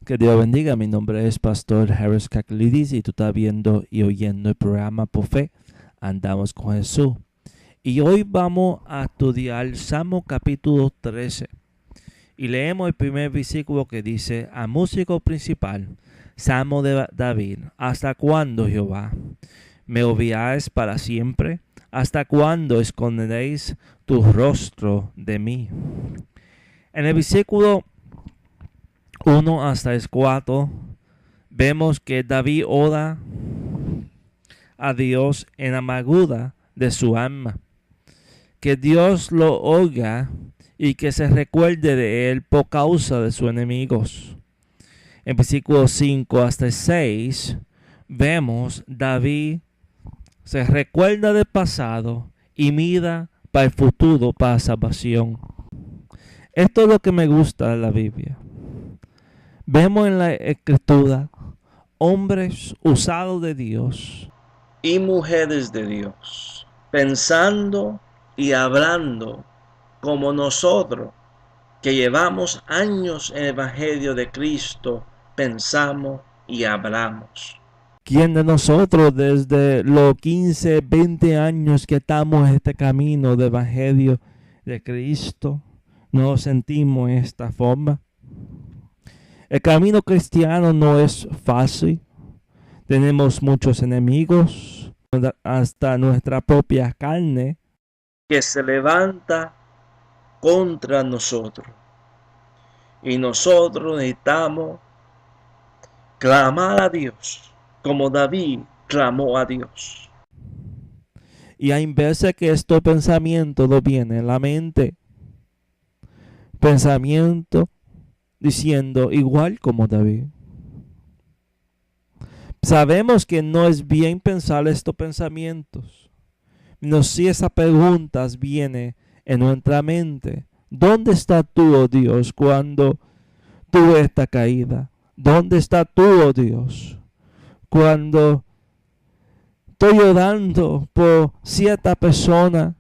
Que Dios bendiga, mi nombre es Pastor Harris Kaklidis y tú estás viendo y oyendo el programa Por Fe, Andamos con Jesús. Y hoy vamos a estudiar Salmo capítulo 13 y leemos el primer versículo que dice: a músico principal, Salmo de David, ¿hasta cuándo, Jehová, me odiáis para siempre? ¿Hasta cuándo esconderéis tu rostro de mí? En el versículo 1 hasta el 4 vemos que David ora a Dios en amargura de su alma, que Dios lo oiga y que se recuerde de él por causa de sus enemigos. En versículos 5 hasta el 6 vemos David se recuerda del pasado y mira para el futuro, para salvación. Esto es lo que me gusta de la Biblia. Vemos en la Escritura hombres usados de Dios y mujeres de Dios, pensando y hablando como nosotros, que llevamos años en el Evangelio de Cristo, pensamos y hablamos. ¿Quién de nosotros desde los 15, 20 años que estamos en este camino de Evangelio de Cristo no sentimos de esta forma? El camino cristiano no es fácil. Tenemos muchos enemigos, hasta nuestra propia carne, que se levanta contra nosotros. Y nosotros necesitamos clamar a Dios, como David clamó a Dios. Y hay veces que estos pensamientos nos vienen en la mente. Pensamiento diciendo igual como David. Sabemos que no es bien pensar estos pensamientos. No, si esas preguntas vienen en nuestra mente. ¿Dónde está tú, oh Dios, cuando tuve esta caída? ¿Dónde está tú, oh Dios, cuando estoy orando por cierta persona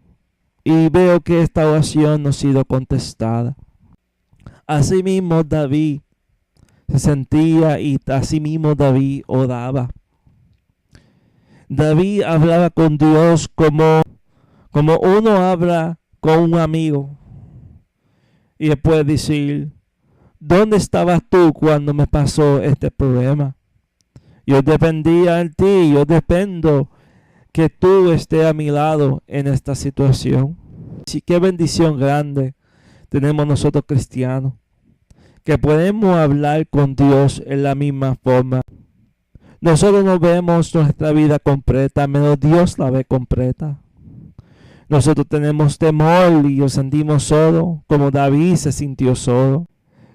y veo que esta oración no ha sido contestada? Asimismo David se sentía y asimismo David oraba. David hablaba con Dios como uno habla con un amigo. Y después decir: ¿dónde estabas tú cuando me pasó este problema? Yo dependía de ti, yo dependo que tú estés a mi lado en esta situación. Sí, qué bendición grande tenemos nosotros cristianos, que podemos hablar con Dios en la misma forma. Nosotros no vemos nuestra vida completa, menos Dios la ve completa. Nosotros tenemos temor y nos sentimos solos, como David se sintió solo.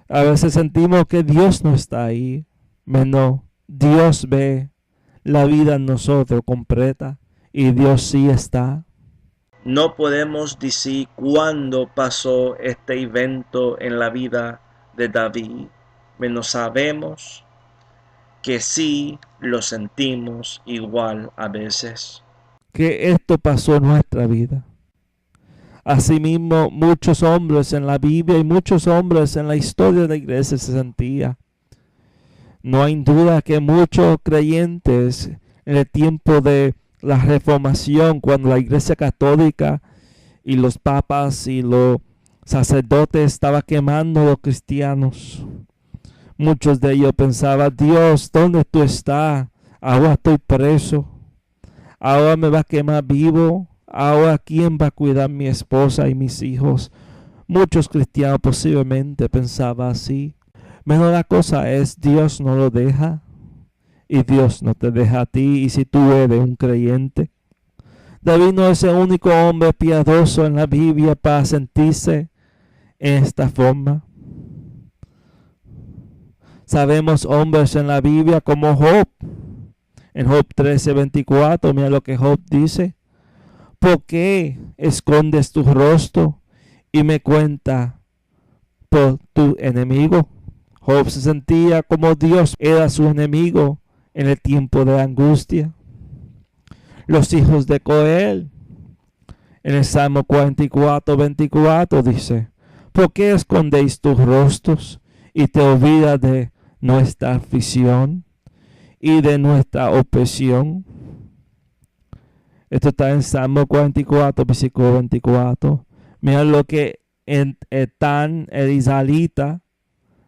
A veces sentimos que Dios no está ahí, menos Dios ve la vida en nosotros completa y Dios sí está. No podemos decir cuándo pasó este evento en la vida de David, pero sabemos que sí lo sentimos igual a veces. Que esto pasó en nuestra vida. Asimismo, muchos hombres en la Biblia y muchos hombres en la historia de la iglesia se sentían. No hay duda que muchos creyentes en el tiempo de la Reformación, cuando la Iglesia Católica y los papas y los sacerdotes estaban quemando a los cristianos, muchos de ellos pensaban: Dios, ¿dónde tú estás? Ahora estoy preso. Ahora me va a quemar vivo. Ahora, ¿quién va a cuidar mi esposa y mis hijos? Muchos cristianos posiblemente pensaban así. Pero la cosa es, Dios no lo deja. Y Dios no te deja a ti. Y si tú eres un creyente, David no es el único hombre piadoso en la Biblia para sentirse en esta forma. Sabemos hombres en la Biblia como Job. En Job 13:24, mira lo que Job dice: ¿por qué escondes tu rostro y me cuenta por tu enemigo? Job se sentía como Dios era su enemigo en el tiempo de angustia. Los hijos de Coel, en el Salmo 44:24 dice: ¿por qué escondéis tus rostros y te olvidas de nuestra aflicción y de nuestra opresión. Esto está en Salmo 44, versículo 24. Mira lo que Etán el israelita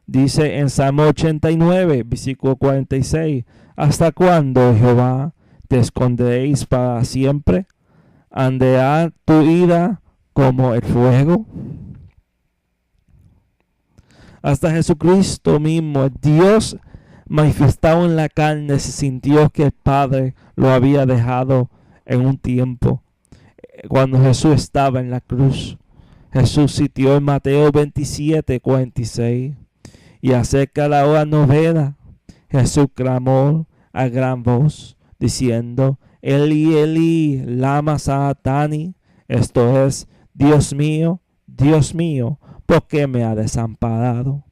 dice en Salmo 89, versículo 46. ¿Hasta cuándo, Jehová, te esconderéis para siempre? ¿Andará tu ira como el fuego? Hasta Jesucristo mismo, Dios manifestado en la carne, se sintió que el Padre lo había dejado en un tiempo. Cuando Jesús estaba en la cruz, Jesús citó en Mateo 27, 46. Y acerca de la hora novena, Jesús clamó a gran voz, diciendo, Eli, Eli, lama sabactani. Esto es, Dios mío, ¿por qué me ha desamparado?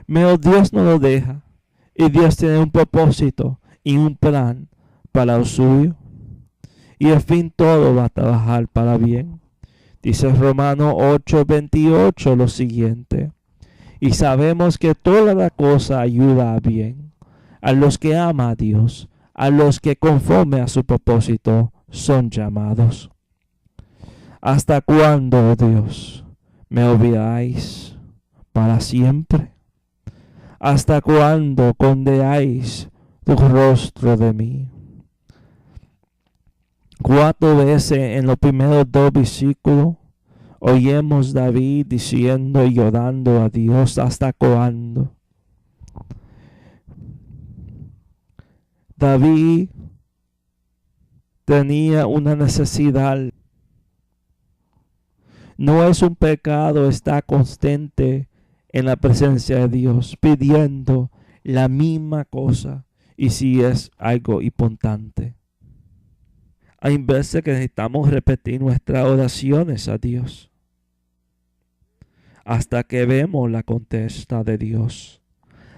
Pero Dios no lo deja, y Dios tiene un propósito y un plan para lo suyo, y al fin todo va a trabajar para bien. Dice Romanos 8:28 lo siguiente, y sabemos que toda la cosa ayuda a bien a los que aman a Dios, a los que conforme a su propósito son llamados. ¿Hasta cuándo, oh Dios, me olvidáis para siempre? ¿Hasta cuándo condenáis tu rostro de mí? 4 veces en los primeros 2 versículos oímos David diciendo y orando a Dios, ¿hasta cuándo? David tenía una necesidad. No es un pecado estar constante en la presencia de Dios, pidiendo la misma cosa, y si es algo importante. Hay veces que necesitamos repetir nuestras oraciones a Dios hasta que vemos la contesta de Dios.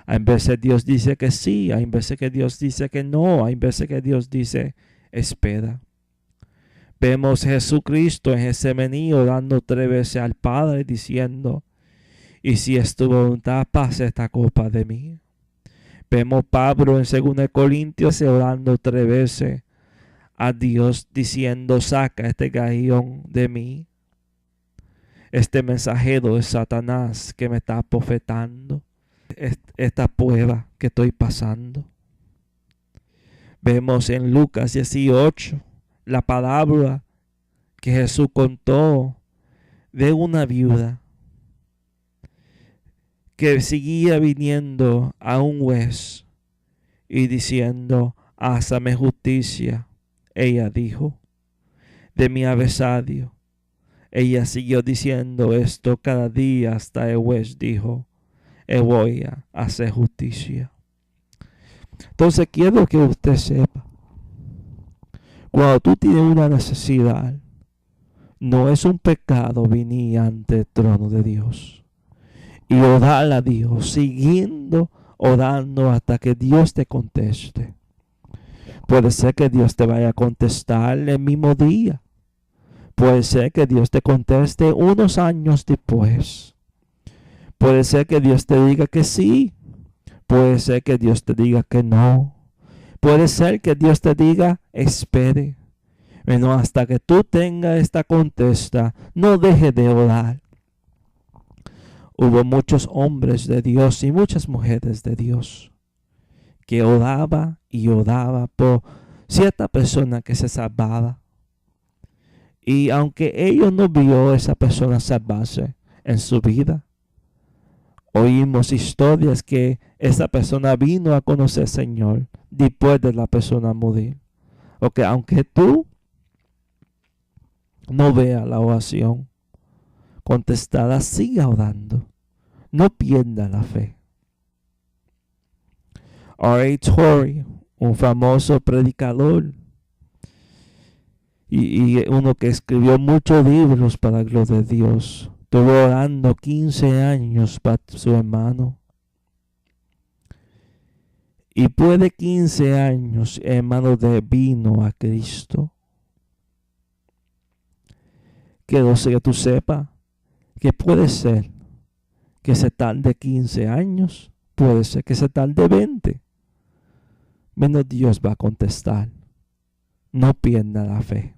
Hay veces Dios dice que sí, hay veces que Dios dice que no, hay veces que Dios dice espera. Vemos Jesucristo en Getsemaní orando 3 veces al Padre diciendo, y si es tu voluntad, pase esta copa de mí. Vemos Pablo en 2 Corintios orando 3 veces a Dios diciendo, saca este galeón de mí, este mensajero de Satanás que me está profetando, esta prueba que estoy pasando. Vemos en Lucas 18 la parábola que Jesús contó de una viuda que seguía viniendo a un juez y diciendo, hazme justicia. Ella dijo, de mi adversario. Ella siguió diciendo esto cada día hasta el juez dijo, voy a hacer justicia. Entonces quiero que usted sepa, cuando tú tienes una necesidad, no es un pecado venir ante el trono de Dios y orar a Dios, siguiendo orando hasta que Dios te conteste. Puede ser que Dios te vaya a contestar el mismo día. Puede ser que Dios te conteste unos años después. Puede ser que Dios te diga que sí. Puede ser que Dios te diga que no. Puede ser que Dios te diga espere. Pero hasta que tú tengas esta contesta, no deje de orar. Hubo muchos hombres de Dios y muchas mujeres de Dios que oraba y oraba por cierta persona que se salvaba. Y aunque ellos no vio a esa persona salvarse en su vida, oímos historias que esa persona vino a conocer al Señor después de la persona morir. Porque aunque tú no veas la oración contestada, siga orando. No pierda la fe. R.A. Torrey, un famoso predicador y uno que escribió muchos libros para la gloria de Dios, estuvo orando 15 años para su hermano. Y después de 15 años, hermano de vino a Cristo. Quiero que tú sepas que puede ser que se tarde 15 años, puede ser que se tarde 20. Menos Dios va a contestar. No pierda la fe.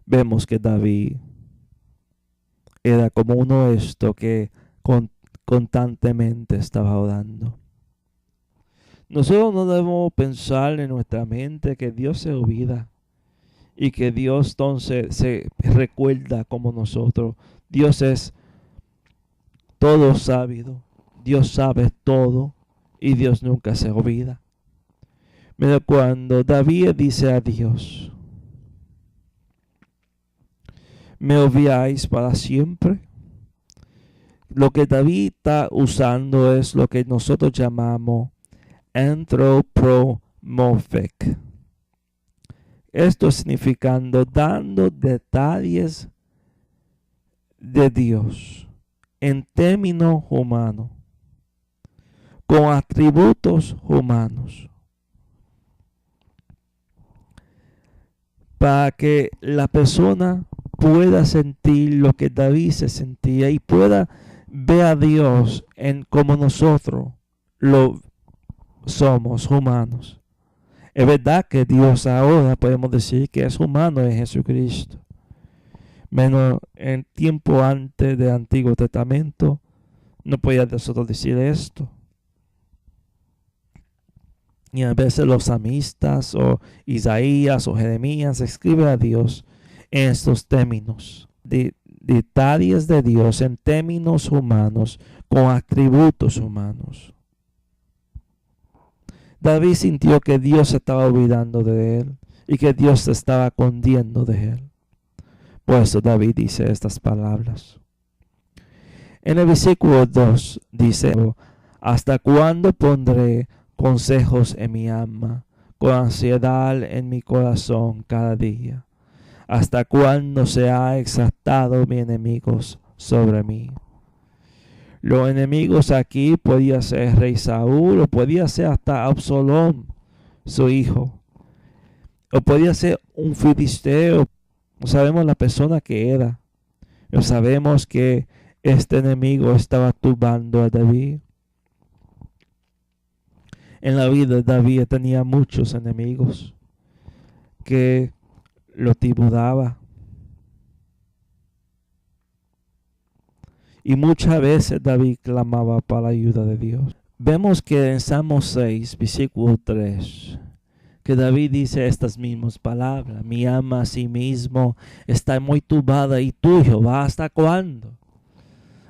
Vemos que David era como uno de estos que constantemente estaba orando. Nosotros no debemos pensar en nuestra mente que Dios se olvida y que Dios entonces se recuerda como nosotros. Dios es todo sabido, Dios sabe todo y Dios nunca se olvida. Pero cuando David dice a Dios, ¿me olvidáis para siempre? Lo que David está usando es lo que nosotros llamamos anthropomorphic. Esto significando dando detalles de Dios en términos humanos, con atributos humanos, para que la persona pueda sentir lo que David se sentía y pueda ver a Dios en como nosotros lo somos humanos. Es verdad que Dios ahora podemos decir que es humano en Jesucristo. Menos en tiempo antes del Antiguo Testamento no podía nosotros decir esto. Y a veces los salmistas o Isaías o Jeremías escriben a Dios en estos términos. Detalles de Dios en términos humanos, con atributos humanos. David sintió que Dios se estaba olvidando de él y que Dios se estaba escondiendo de él. Por eso David dice estas palabras. En el versículo 2 dice, ¿hasta cuándo pondré consejos en mi alma, con ansiedad en mi corazón cada día? ¿Hasta cuándo se ha exaltado mis enemigos sobre mí? Los enemigos aquí podía ser rey Saúl, o podía ser hasta Absalón, su hijo, o podía ser un filisteo. No sabemos la persona que era. No sabemos que este enemigo estaba turbando a David. En la vida David tenía muchos enemigos que lo turbaban. Y muchas veces David clamaba para la ayuda de Dios. Vemos que en Salmo 6, versículo 3, que David dice estas mismas palabras. Mi alma a sí mismo está muy turbada, y tú, Jehová, ¿hasta cuándo?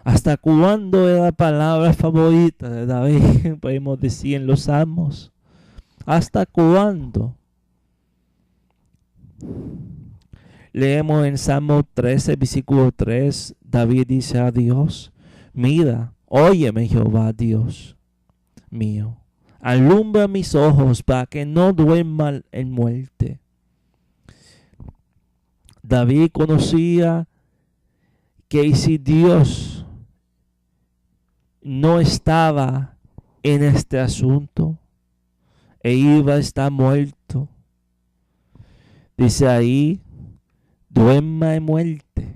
¿Hasta cuándo es la palabra favorita de David? Podemos decir en los Salmos. ¿Hasta cuándo? Leemos en Salmo 13, versículo 3, David dice a Dios, mira, óyeme Jehová Dios mío, alumbra mis ojos para que no duerma en muerte. David conocía que si Dios no estaba en este asunto, iba a estar muerto. Dice ahí, duerma en muerte.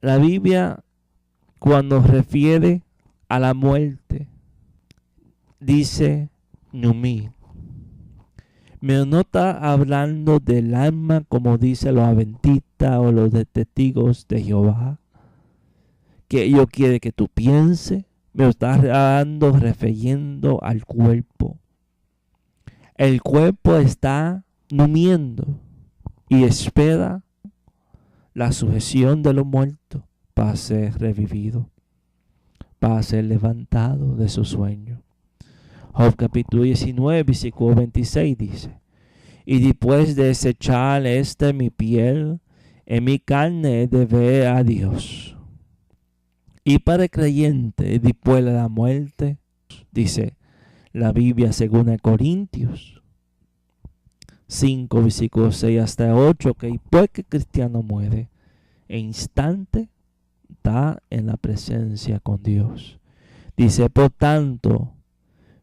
La Biblia, cuando refiere a la muerte, dice numir. Pero no está hablando del alma como dicen los adventistas o los testigos de Jehová, que ellos quieren que tú pienses. Me está hablando, refiriendo al cuerpo. El cuerpo está durmiendo y espera la sujeción de los muertos para ser revivido, para ser levantado de su sueño. Job capítulo 19, versículo 26 dice, y después de desechar mi piel, en mi carne de ver a Dios. Y para el creyente, después de la muerte, dice la Biblia según Corintios 5, versículos 6 hasta 8, que después que el cristiano muere, en instante está en la presencia con Dios. Dice, por tanto,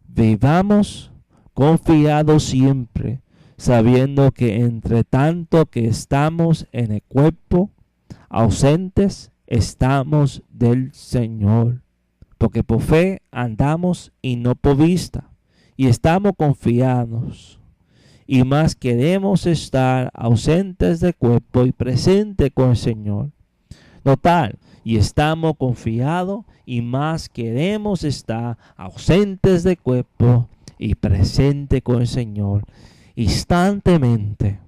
vivamos confiados siempre, sabiendo que entre tanto que estamos en el cuerpo, ausentes estamos del Señor, porque por fe andamos y no por vista, y estamos confiados, y más queremos estar ausentes del cuerpo y presentes con el Señor. Notar, y estamos confiados, y más queremos estar ausentes del cuerpo y presentes con el Señor. Instantemente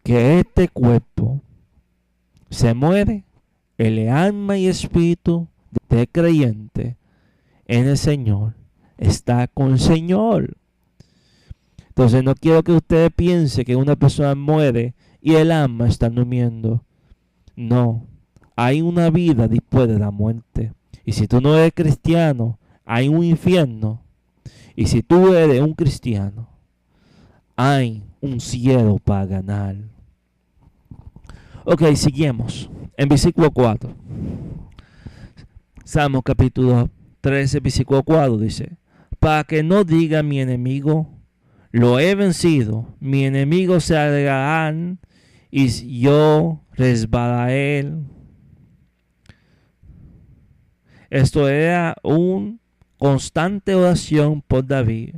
que este cuerpo se muere, el alma y espíritu del creyente en el Señor está con el Señor. Entonces no quiero que usted piense que una persona muere y el alma está durmiendo. No, hay una vida después de la muerte. Y si tú no eres cristiano, hay un infierno. Y si tú eres un cristiano, hay un cielo para ganar. Ok, seguimos. En versículo 4. Salmo capítulo 13, versículo 4 dice: para que no diga mi enemigo, lo he vencido, mi enemigo se alegrarán y yo resbalaré. Esto era una constante oración por David.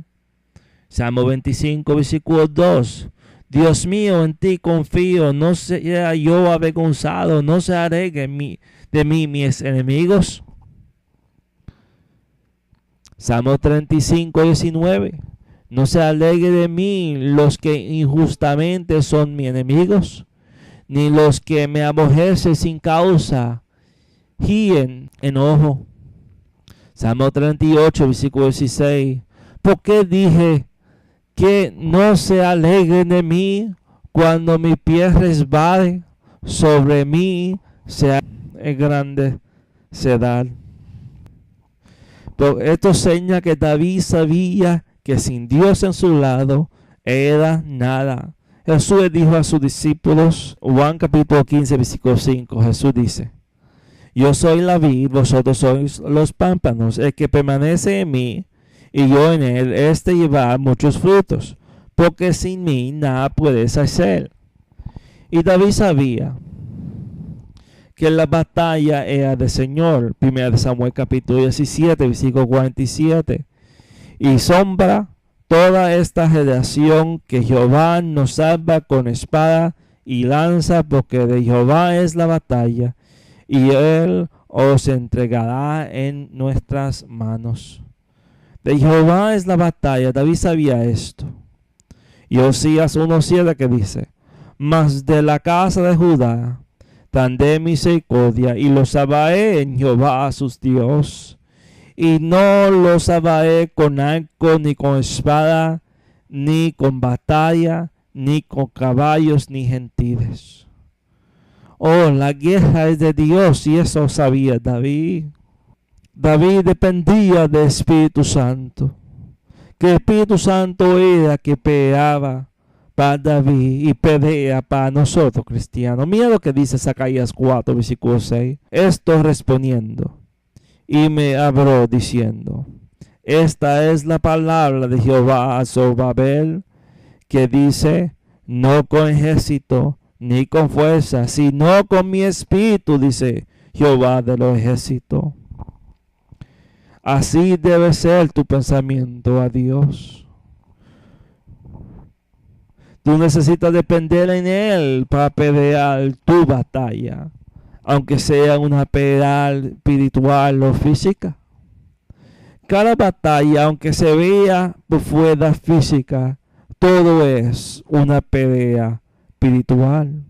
Salmo 25, versículo 2. Dios mío, en ti confío, no sea yo avergonzado, no se alegren de mí mis enemigos. Salmo 35, 19. No se alegre de mí los que injustamente son mis enemigos, ni los que me aborrecen sin causa, gíen enojo. Salmo 38, versículo 16. ¿Por qué dije que no se alegren de mí cuando mi pie resbale? Sobre mí sea grande sedad. Pero esto señala que David sabía que sin Dios en su lado era nada. Jesús dijo a sus discípulos, Juan capítulo 15, versículo 5, Jesús dice: yo soy la vid, vosotros sois los pámpanos. El que permanece en mí y yo en él, este lleva muchos frutos, porque sin mí nada puedes hacer. Y David sabía que la batalla era del Señor. 1 Samuel capítulo 17, versículo 47. Y sombra toda esta generación que Jehová nos salva con espada y lanza, porque de Jehová es la batalla, y él os entregará en nuestras manos. De Jehová es la batalla. David sabía esto. Y Osías 1:7 que dice: mas de la casa de Judá tendré misericordia, y los salvaré en Jehová sus Dios. Y no los salvaré con arco, ni con espada, ni con batalla, ni con caballos, ni gentiles. Oh, la guerra es de Dios, y eso sabía David. David dependía del Espíritu Santo, que el Espíritu Santo era que peleaba para David y pelea para nosotros cristianos. Mira lo que dice Zacarías 4, versículo 6. Esto respondiendo, y me habló diciendo: esta es la palabra de Jehová a Zorobabel, que dice: no con ejército ni con fuerza, sino con mi espíritu, dice Jehová de los ejércitos. Así debe ser tu pensamiento a Dios. Tú necesitas depender en Él para pelear tu batalla, aunque sea una pelea espiritual o física. Cada batalla, aunque se vea por fuera física, todo es una pelea espiritual.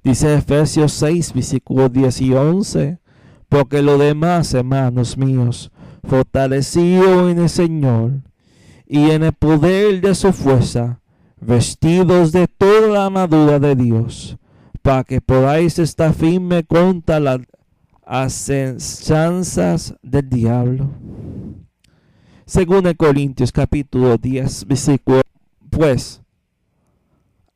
Dice Efesios 6, versículos 10 y 11. Porque lo demás, hermanos míos, fortalecidos en el Señor y en el poder de su fuerza, vestidos de toda la armadura de Dios, para que podáis estar firme contra las acechanzas del diablo. Según Corintios capítulo 10, versículo: pues,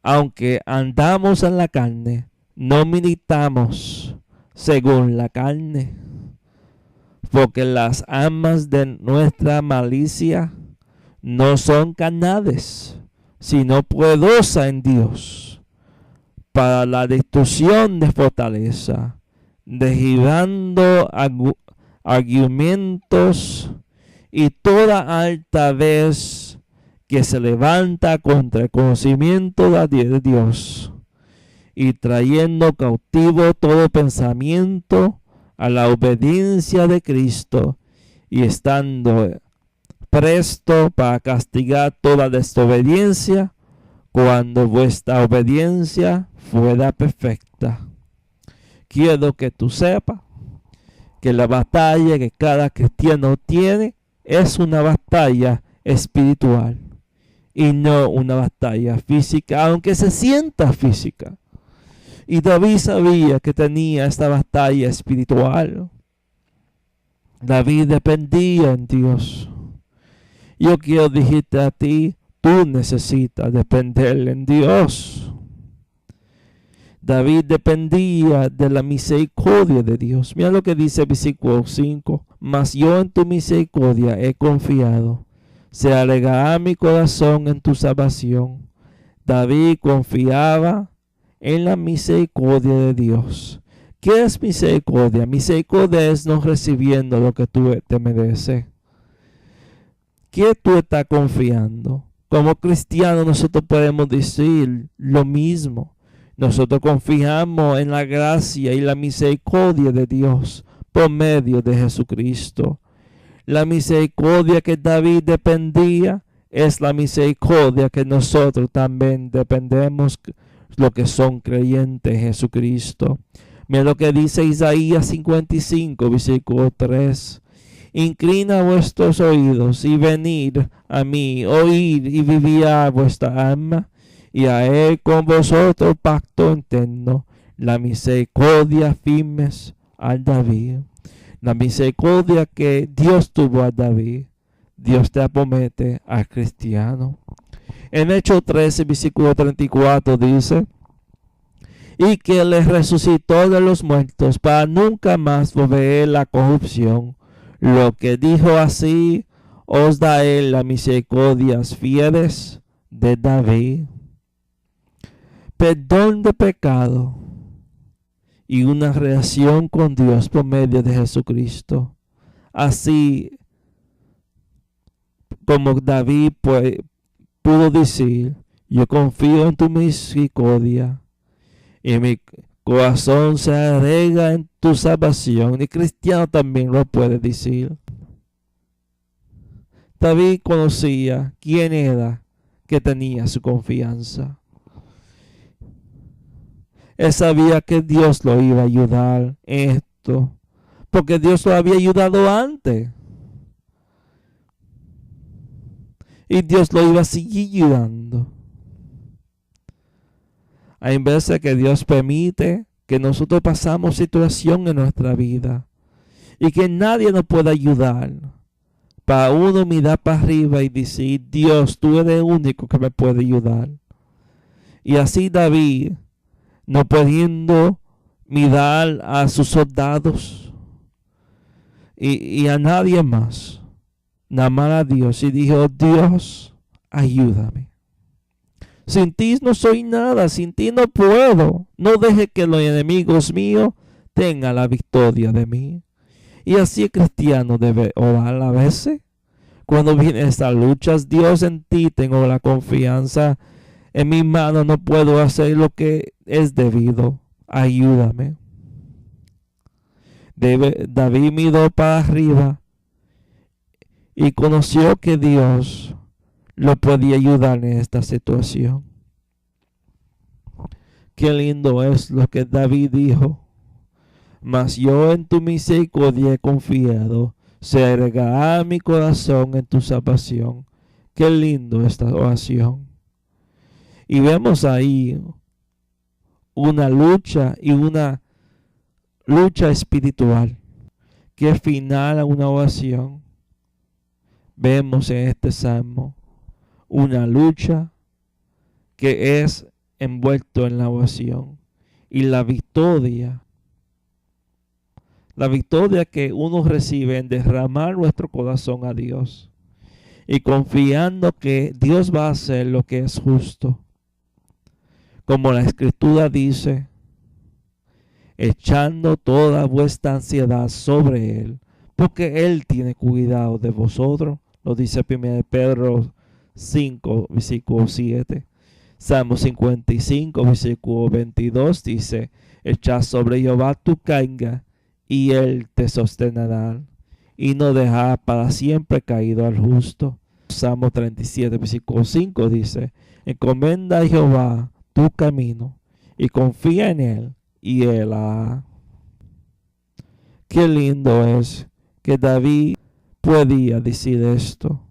aunque andamos en la carne, no militamos según la carne, porque las armas de nuestra malicia no son carnales, sino poderosas en Dios para la destrucción de fortaleza, derribando argumentos y toda altivez que se levanta contra el conocimiento de Dios, y trayendo cautivo todo pensamiento a la obediencia de Cristo, y estando presto para castigar toda desobediencia, cuando vuestra obediencia fuera perfecta. Quiero que tú sepas que la batalla que cada cristiano tiene es una batalla espiritual y no una batalla física, aunque se sienta física. Y David sabía que tenía esta batalla espiritual. David dependía en Dios. Yo quiero decirte a ti, tú necesitas depender en Dios. David dependía de la misericordia de Dios. Mira lo que dice el versículo 5. Mas yo en tu misericordia he confiado. Se alegrará mi corazón en tu salvación. David confiaba en la misericordia de Dios. ¿Qué es misericordia? Misericordia es no recibiendo lo que tú te mereces. ¿Qué tú estás confiando? Como cristianos nosotros podemos decir lo mismo. Nosotros confiamos en la gracia y la misericordia de Dios por medio de Jesucristo. La misericordia que David dependía es la misericordia que nosotros también dependemos, lo que son creyentes en Jesucristo. Mira lo que dice Isaías 55, versículo 3. Inclina vuestros oídos y venid a mí, oíd y vivirá vuestra alma, y haré con vosotros pacto eterno, la misericordia firmes al David. La misericordia que Dios tuvo a David, Dios te promete al cristiano. En Hechos 13, versículo 34 dice, y que les resucitó de los muertos para nunca más volver la corrupción. Lo que dijo así, os daré las misericordias fieles de David. Perdón de pecado y una relación con Dios por medio de Jesucristo. Así como David pudo decir, yo confío en tu misericordia y mi corazón se alegra en tu salvación. Y cristiano también lo puede decir. David conocía quién era que tenía su confianza. Él sabía que Dios lo iba a ayudar en esto, porque Dios lo había ayudado antes. Y Dios lo iba a seguir ayudando. Hay veces que Dios permite que nosotros pasamos situación en nuestra vida y que nadie nos pueda ayudar, para uno mirar para arriba y decir, Dios, tú eres el único que me puede ayudar. Y así David, no pudiendo mirar a sus soldados y a nadie más, nada más a Dios, y dijo, Dios, ayúdame. Sin ti no soy nada, sin ti no puedo. No deje que los enemigos míos tengan la victoria de mí. Y así el cristiano debe orar a veces. Cuando vienen estas luchas, Dios, en ti tengo la confianza. En mis manos no puedo hacer lo que es debido. Ayúdame. David miró para arriba y conoció que Dios lo podía ayudar en esta situación. Qué lindo es lo que David dijo. Mas yo en tu misericordia he confiado. Se agregará mi corazón en tu salvación. Qué lindo esta oración. Y vemos ahí una lucha y una lucha espiritual que al final a una oración vemos en este salmo una lucha que es envuelto en la oración y la victoria que uno recibe en derramar nuestro corazón a Dios y confiando que Dios va a hacer lo que es justo, como la Escritura dice, echando toda vuestra ansiedad sobre Él, porque Él tiene cuidado de vosotros. Lo dice 1 Pedro 5, versículo 7. Salmo 55, versículo 22 dice: echa sobre Jehová tu carga, y Él te sostenerá, y no dejará para siempre caído al justo. Salmo 37, versículo 5 dice: encomienda a Jehová tu camino, y confía en Él, y Él hará. Qué lindo es que David podía decir esto.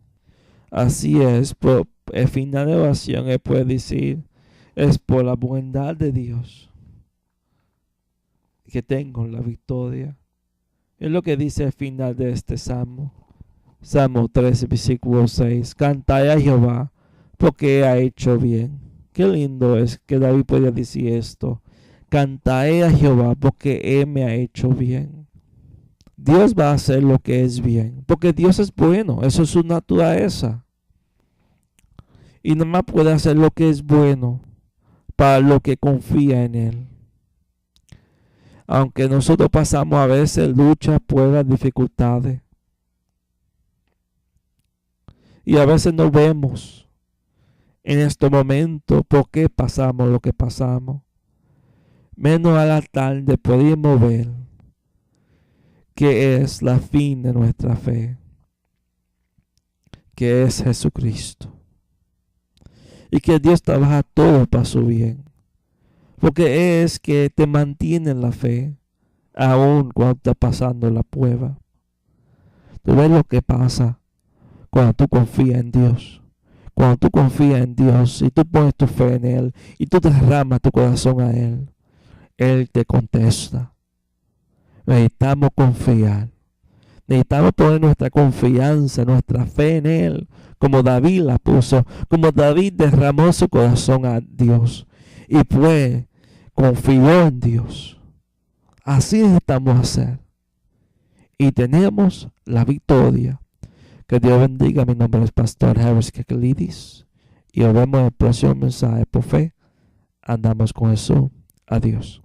Así es, por el final de oración él puede decir: es por la bondad de Dios que tengo la victoria. Es lo que dice el final de este salmo. Salmo 13, versículo 6. Cantai a Jehová porque ha hecho bien. Qué lindo es que David podía decir esto. Cantai a Jehová porque Él me ha hecho bien. Dios va a hacer lo que es bien, porque Dios es bueno. Eso es su naturaleza. Y nada más puede hacer lo que es bueno para lo que confía en Él. Aunque nosotros pasamos a veces luchas, pruebas, dificultades. Y a veces no vemos en estos momentos por qué pasamos lo que pasamos. Menos a la tarde podemos ver que es la fin de nuestra fe, que es Jesucristo. Y que Dios trabaja todo para su bien. Porque es que te mantiene en la fe, aun cuando estás pasando la prueba. Tú ves lo que pasa cuando tú confías en Dios. Cuando tú confías en Dios y tú pones tu fe en Él y tú derramas tu corazón a Él, Él te contesta. Necesitamos confiar. Necesitamos poner nuestra confianza, nuestra fe en Él, como David la puso, como David derramó su corazón a Dios y pues confió en Dios. Así necesitamos hacer. Y tenemos la victoria. Que Dios bendiga. Mi nombre es Pastor Harris Kakalidis. Y nos vemos en el próximo mensaje por fe. Andamos con Jesús. Adiós.